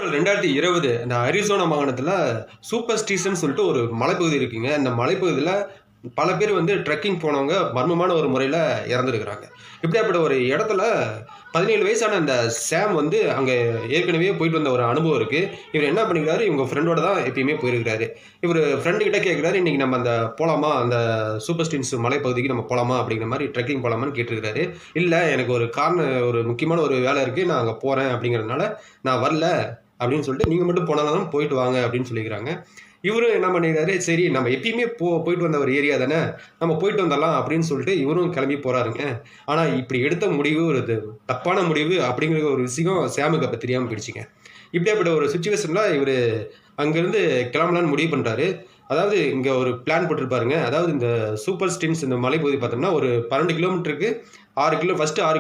April 2020 அந்த Arizona மாகாணத்துல super ஸ்டீஷன் சொல்லிட்டு ஒரு மலைப்பகுதி இருக்குங்க. அந்த மலைப்பகுதியில பல பேர் வந்து ட்ரெக்கிங் போனவங்க மர்மமான ஒரு முறையில இறந்துருக்கிறாங்க. இப்படியாப்பட்ட ஒரு இடத்துல 17 வயசான அந்த சாம் வந்து அங்க ஏற்கனவே போயிட்டு வந்த ஒரு அனுபவம் இருக்கு. இவர் என்ன பண்ணிக்கிறாரு, இவங்க ஃப்ரெண்டோட தான் எப்பயுமே போயிருக்கிறாரு. இவரு ஃப்ரெண்டு கிட்ட கேட்கிறாரு, "இன்னைக்கு நம்ம அந்த போலாமா? அந்த சூப்பர் ஸ்டீன்ஸ் மலைப்பகுதிக்கு நம்ம போலாமா?" அப்படிங்கிற மாரி ட்ரெக்கிங் போலாமான்னு கேட்டிருக்கிறாரு. "இல்ல, எனக்கு ஒரு ஒரு முக்கியமான ஒரு வேலை இருக்கு. நான் அங்க போறேன் அப்படிங்கிறதுனால நான் வரல." அப்படின்னு சொல்லிட்டு, "நீங்க மட்டும் போனாலும் போயிட்டு வாங்க" அப்படின்னு சொல்லிக்கிறாங்க. இவரும் என்ன பண்ணிக்கிறாரு, சரி நம்ம எப்பயுமே போயிட்டு வந்த ஒரு ஏரியா தானே, நம்ம போயிட்டு வந்துடலாம் அப்படின்னு சொல்லிட்டு இவரும் கிளம்பி போறாருங்க. ஆனா இப்படி எடுத்த முடிவு ஒரு தப்பான முடிவு அப்படிங்கிற ஒரு விஷயம் சாமுக்கு அப்ப தெரியாம போயிடுச்சுங்க. இப்படியாப்பட்ட ஒரு சிச்சுவேஷன்ல இவரு அங்கிருந்து கிளம்பலான்னு முடிவு பண்றாரு. அதாவது இங்க ஒரு பிளான் போட்டிருப்பாருங்க. அதாவது இந்த சூப்பர் ஸ்டின்ஸ் இந்த மலைப்பகுதி பார்த்தோம்னா, ஒரு 12 கிலோமீட்டருக்கு 6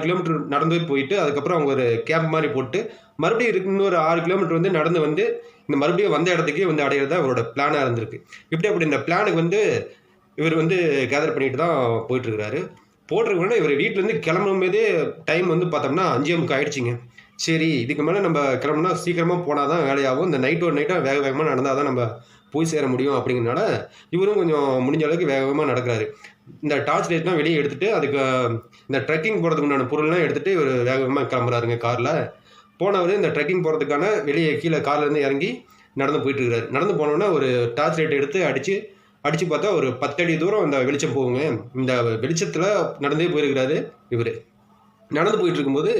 கிலோமீட்டர் நடந்து போயிட்டு, அதுக்கப்புறம் அவங்க ஒரு கேம்ப் மாரி போட்டு, மறுபடியும் இன்னொரு 6 கிலோமீட்டர் வந்து நடந்து வந்து, இந்த மறுபடியும் வந்த இடத்துக்கே வந்து அடையிறது தான் அவரோட பிளானா இருந்திருக்கு. இப்படி இந்த பிளானுக்கு வந்து இவர் வந்து கேதர் பண்ணிட்டு தான் போயிட்டுருக்கிறாரு. போட்டிருக்கோன்னா இவர் வீட்லேருந்து கிளம்பும்போதே டைம் வந்து பார்த்தோம்னா 5:45 ஆயிடுச்சுங்க. சரி, இதுக்கு மேலே நம்ம கிளம்புனா சீக்கிரமா போனா தான் வேலையாகும். இந்த நைட் ஒரு நைட்டா வேக வேகமா நடந்தா தான் நம்ம போய் சேர முடியும் அப்படிங்கிறனால, இவரும் கொஞ்சம் முடிஞ்ச அளவுக்கு வேக வேகமா நடக்கிறாரு. இந்த டார்ச் லைட்லாம் வெளிய எடுத்துட்டு, அதுக்கு இந்த ட்ரெக்கிங் போறதுக்கு உண்டான பொருள்லாம் எடுத்துட்டு இவரு வேக வேகமா கிளம்புறாருங்க கார்ல. போனவரு இந்த ட்ரெக்கிங் போறதுக்கான வெளிய கீழ கார்லேருந்து இறங்கி நடந்து போயிட்டு இருக்கிறாரு. நடந்து போனோனே ஒரு டார்ச் லைட் எடுத்து அடிச்சு பார்த்தா ஒரு 10 அடி தூரம் அந்த வெளிச்சம் போகுங்க. இந்த வெளிச்சத்துல நடந்தே போயிருக்கிறாரு இவரு. நடந்து போயிட்டு இருக்கும்போது,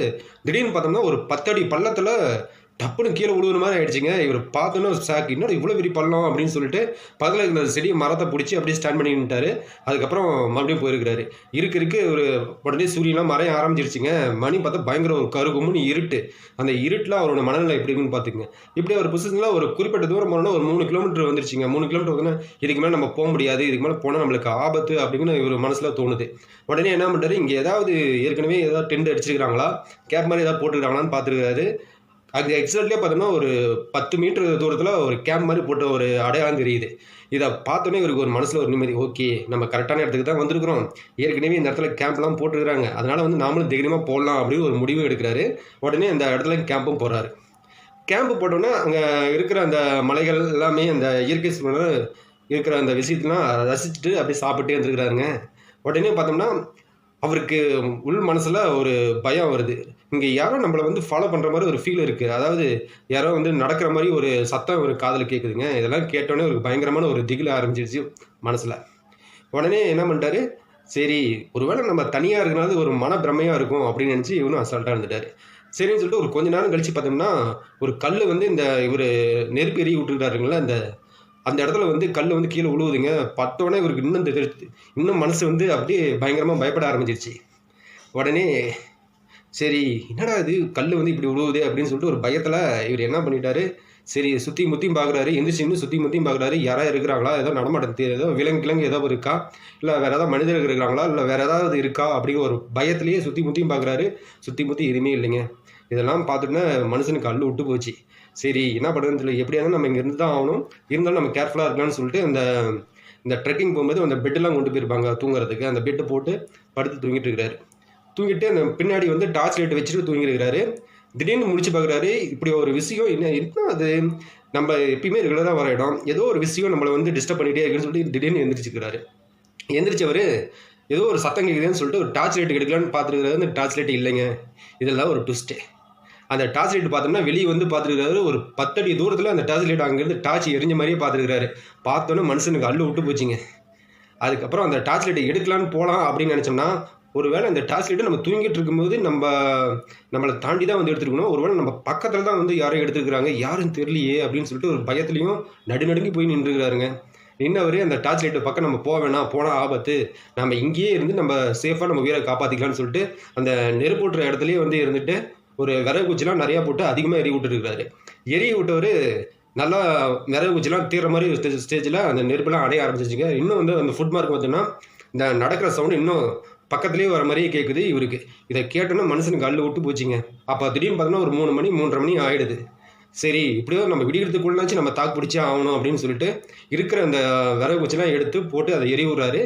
திடீர்னு பார்த்தோம்னா, ஒரு 10 அடி பள்ளத்துல டப்புன்னு கீழ விழுகுற மாரி ஆயிடுச்சுங்க. இவரு பார்த்தோனே ஒரு ஷாக். "என்னடா இவ்வளோ பெரிய பள்ளம்?" அப்படின்னு சொல்லிட்டு, பக்கத்துல இருந்த செடி மரத்த புடிச்சு அப்படியே ஸ்டாண்ட் பண்ணி நின்னுட்டாரு. அதுக்கப்புறம் மறுபடியும் போயிருக்கிறாரு. இருக்க ஒரு உடனே சூரியன்லாம் மறைய ஆரம்பிச்சிருச்சுங்க. மணி பார்த்தா பயங்கர ஒரு கருகும்முன்னு இருட்டு. அந்த இருட்டுல அவரோட மனநிலை எப்படி இருக்குன்னு பார்த்துக்கங்க. இப்படி அவர் பொசிஷன்ல ஒரு குறிப்பிட்ட தூரம் போனோனே ஒரு 3 கிலோமீட்டர் வந்துருச்சுங்க. 3 கிலோமீட்டர் வந்தோனே, இதுக்கு மேல நம்ம முடியாது. இதுக்கு மேல போனா நம்மளுக்கு ஆபத்து அப்படின்னு இவரு மனசுல தோணுது. உடனே என்ன பண்றாரு, இங்க ஏற்கனவே ஏதாவது டென்ட் அடிச்சிருக்காங்களா? கேம்ப் மாரி ஏதாவது போட்டுருக்காங்களான்னு பார்த்துருக்காரு. அங்க எக்ஸாக்ட்லியா பார்த்தோம்னா, ஒரு 10 மீட்டர் தூரத்தில ஒரு கேம்ப் மாரி போட்ட ஒரு அடையாளம் தெரியுது. இத பார்த்தோனே இவருக்கு ஒரு மனசுல ஒரு நிம்மதி. ஓகே, நம்ம கரெக்ட்டான இடத்துக்கு தான் வந்திருக்கிறோம். ஏற்கனவே இந்த இடத்துல கேம்ப்லாம் போட்டுருக்காங்க. அதனால வந்து நாமளும் தைரியமா போடலாம் அப்படின்னு ஒரு முடிவு எடுக்கிறாரு. உடனே அந்த இடத்துல கேம்பும் போடுறாரு. கேம்ப் போட்டோனே, அங்க இருக்கிற அந்த மலைகள் எல்லாமே அந்த இயற்கை சூழல்ல இருக்கிற அந்த விஷயத்தலாம் ரசிச்சுட்டு அப்படியே சாப்பிட்டே இருந்திருக்கிறாருங்க. உடனே பார்த்தோம்னா, அவருக்கு உள் மனசுல ஒரு பயம் வருது. இங்க யாரோ நம்மள வந்து ஃபாலோ பண்ற மாரி ஒரு ஃபீல் இருக்கு. அதாவது யாரோ வந்து நடக்கிற மாரி ஒரு சத்தம் இவரு காதுல கேட்குதுங்க. இதெல்லாம் கேட்டோனே ஒரு பயங்கரமான ஒரு திகில் ஆரம்பிச்சிருச்சு மனசுல. உடனே என்ன பண்ணிட்டாரு, சரி ஒருவேளை நம்ம தனியா இருக்கனால ஒரு மனப்பிரமையா இருக்கும் அப்படின்னு நினைச்சு இவனும் அசால்ட்டா இருந்துட்டாரு. சரின்னு சொல்லிட்டு ஒரு கொஞ்ச நேரம் கழிச்சு பார்த்தோம்னா, ஒரு கல்லு வந்து இவரு நெருப்பு எரிய விட்டுருக்காருங்கல்ல, அந்த இடத்துல வந்து கல்லு வந்து கீழ விழுவுதுங்க. பட்டோனே இவருக்கு இன்னும் மனசு வந்து அப்படியே பயங்கரமா பயப்பட ஆரம்பிச்சிருச்சு. உடனே சரி, என்னடா இது கல்லு வந்து இப்படி விழுவுதே அப்படின்னு சொல்லிட்டு ஒரு பயத்துல இவரு என்ன பண்ணிட்டாரு, சரி சுத்தி முத்தியும் பார்க்குறாரு. எந்திரிச்சு நின்னு சுத்தி முத்தியும் பார்க்குறாரு. யாராவது இருக்கிறாங்களா? ஏதோ நடமாட்டம் ஏதோ விலங்கு ஏதோ இருக்கா? இல்ல வேற ஏதாவது மனிதர்கள் இருக்கிறாங்களா? இல்ல வேற ஏதாவது இருக்கா? அப்படிங்கிற ஒரு பயத்திலேயே சுத்தி முத்தியும் பார்க்குறாரு. சுத்தி முத்தி எதுவுமே இல்லைங்க. இதெல்லாம் பார்த்துட்டுனா மனுஷனுக்கு அல்லு விட்டு போச்சு. சரி என்ன பண்ணுறதுன்னு தெரியல. எப்படியா இருந்தாலும் நம்ம இங்க இருந்து தான் ஆகணும். இருந்தாலும் நம்ம கேர்ஃபுல்லா இருக்கலாம்னு சொல்லிட்டு இந்த ட்ரெக்கிங் போகும்போது அந்த பெட்டெல்லாம் கொண்டு போயிருப்பாங்க தூங்குறதுக்கு. அந்த பெட்ட போட்டு படுத்து தூங்கிட்டு இருக்கிறாரு. தூங்கிட்டு அந்த பின்னாடி வந்து டார்ச் லைட் வச்சுட்டு தூங்கியிருக்கிறாரு. திடீர்னு முழிச்சு பார்க்குறாரு. இப்படி ஒரு விஷயம் என்ன அது? நம்ம எப்பயுமே ரெகுலரா வர இடம். ஏதோ ஒரு விஷயம் நம்மள வந்து டிஸ்டர்ப் பண்ணிட்டே இருக்குன்னு சொல்லிட்டு திடீர்னு எந்திரிச்சுக்கிறாரு. எந்திரிச்சவரு ஏதோ ஒரு சத்தம் கேட்குதுன்னு சொல்லிட்டு ஒரு டார்ச் லைட் எடுக்கலான்னு பார்த்துருக்காரு. அந்த டார்ச் லைட் இல்லைங்க. இதெல்லாம் ஒரு ட்விஸ்ட்டு. அந்த டார்ச் லைட் பார்த்தோம்னா வெளிய வந்து பார்த்துருக்காரு. ஒரு 10 அடி தூரத்தில அந்த டார்ச் லைட் அங்கேருந்து டார்ச் எரிஞ்ச மாரியே பார்த்துருக்காரு. பார்த்தோனே மனுஷனுக்கு அல்லு விட்டு போச்சுங்க. அதுக்கப்புறம் அந்த டார்ச் லைட்ட எடுக்கலான்னு போலாம் அப்படின்னு நினைச்சோம்னா, ஒருவேளை அந்த டார்ச் லைட்ட நம்ம தூங்கிட்டு இருக்கும்போது நம்மள தாண்டி தான் வந்து எடுத்துருக்கணும். ஒருவேளை நம்ம பக்கத்துல தான் வந்து யாரோ எடுத்துருக்காங்க. யாருன்னு தெரியலையே அப்படின்னு சொல்லிட்டு ஒரு பயத்திலயும் நடுநடுங்கி போய் நின்றுக்கிறாருங்க. நின்னவரு அந்த டார்ச் லைட் பக்கம் நம்ம வேணாம். போனா ஆபத்து. நம்ம இங்கேயே இருந்து நம்ம சேஃபா நம்ம உயிர காப்பாத்திக்கலாம்னு சொல்லிட்டு, அந்த நெருப்பூட்டுற இடத்துலயே வந்து இருந்துட்டு, ஒரு விறகு குச்சிலாம் நெறைய போட்டு அதிகமா எரிய விட்டுருக்காரு. எரிய விட்டவரு நல்லா விறகு குச்சிலாம் தீர்ற மாரி ஸ்டேஜ்ல அந்த நெருப்புலாம் அணைய ஆரம்பிச்சிருச்சுங்க. இன்னும் வந்து அந்த ஃபுட் மார்க் பார்த்தீங்கன்னா, இந்த நடக்கிற சவுண்ட் இன்னும் பக்கத்திலேயே வர மாரியே கேட்குது இவருக்கு. இத கேட்டோனே மனுஷனுக்கு அல்லு விட்டு போச்சுங்க. அப்ப திடீர்னு பார்த்தோம்னா ஒரு 3 மணி 3:30 மணி ஆயிடுது. சரி இப்படியோ நம்ம விடியறதுக்குள்ளனாச்சும் நம்ம தாக்கு பிடிச்சே ஆகணும் அப்படின்னு சொல்லிட்டு, இருக்கிற அந்த விறகு குச்சிலாம் எடுத்து போட்டு அத எரிய விடுறாரு.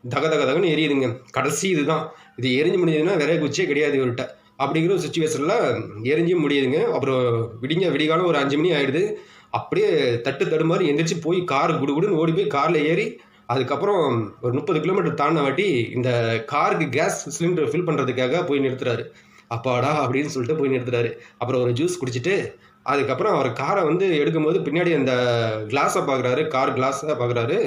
தக தக தகன்னு எரியுதுங்க. கடைசி இதுதான். இது எரிஞ்சு முடிஞ்சதுன்னா விறகு குச்சியே கிடையாது இவர்ட்ட. அப்படிங்கிற ஒரு சுச்சுவேஷனில் எரிஞ்சும் முடியுதுங்க. அப்புறம் விடிகாலம் ஒரு 5 மணி ஆயிடுது. அப்படியே தட்டு தடுமாறி எந்திரிச்சு போய் கார் குடுகுடுன்னு ஓடி போய் கார்ல ஏறி, அதுக்கப்புறம் ஒரு 30 கிலோமீட்டர் தாண்டின வாட்டி இந்த காருக்கு கேஸ் சிலிண்டர் ஃபில் பண்ணுறதுக்காக போய் நிறுத்துறாரு. அப்பாடா! அப்படின்னு சொல்லிட்டு போய் நிறுத்துறாரு. அப்புறம் ஒரு ஜூஸ் குடிச்சிட்டு, அதுக்கப்புறம் அவர் காரை வந்து எடுக்கும்போது பின்னாடி அந்த கிளாஸை பார்க்குறாரு. கார் கிளாஸை பார்க்குறாரு.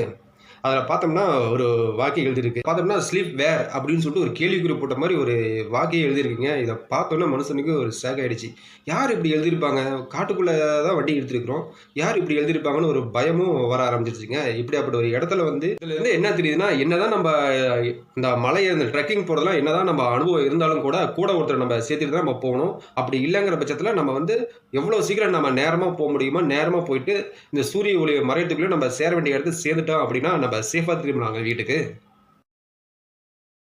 அதில் பார்த்தோம்னா ஒரு வாக்கியம் எழுதியிருக்கு. பார்த்தோம்னா ஸ்லீப் வேர் அப்படின்னு சொல்லிட்டு ஒரு கேள்விக்குறி போட்ட மாதிரி ஒரு வாக்கியம் எழுதியிருக்குங்க. இதை பார்த்தோன்னே மனுஷனுக்கு ஒரு ஷாக் ஆயிடுச்சு. யார் இப்படி எழுதியிருப்பாங்க? காட்டுக்குள்ளே தான் வண்டி எடுத்திருக்கிறோம். யார் இப்படி எழுதியிருப்பாங்கன்னு ஒரு பயமும் வர ஆரம்பிச்சிருச்சுங்க. இப்படியாப்பட்ட ஒரு இடத்துல வந்து இதுல இருந்து என்ன தெரியுதுன்னா, என்னதான் நம்ம இந்த மலையை இந்த ட்ரெக்கிங் போகிறதெல்லாம் என்னதான் நம்ம அனுபவம் இருந்தாலும் கூட கூட ஒருத்தர் நம்ம சேர்த்துட்டு தான் நம்ம போகணும். அப்படி இல்லைங்கிற பட்சத்தில் நம்ம வந்து எவ்வளோ சீக்கிரம் நம்ம நேரமாக போக முடியுமோ நேரமாக போயிட்டு இந்த சூரிய ஒளி மறையத்துக்குள்ளே நம்ம சேர வேண்டிய இடத்துக்கு சேர்ந்துட்டோம் அப்படின்னா நம்ம சேஃபாக திரும்பலாங்க வீட்டுக்கு.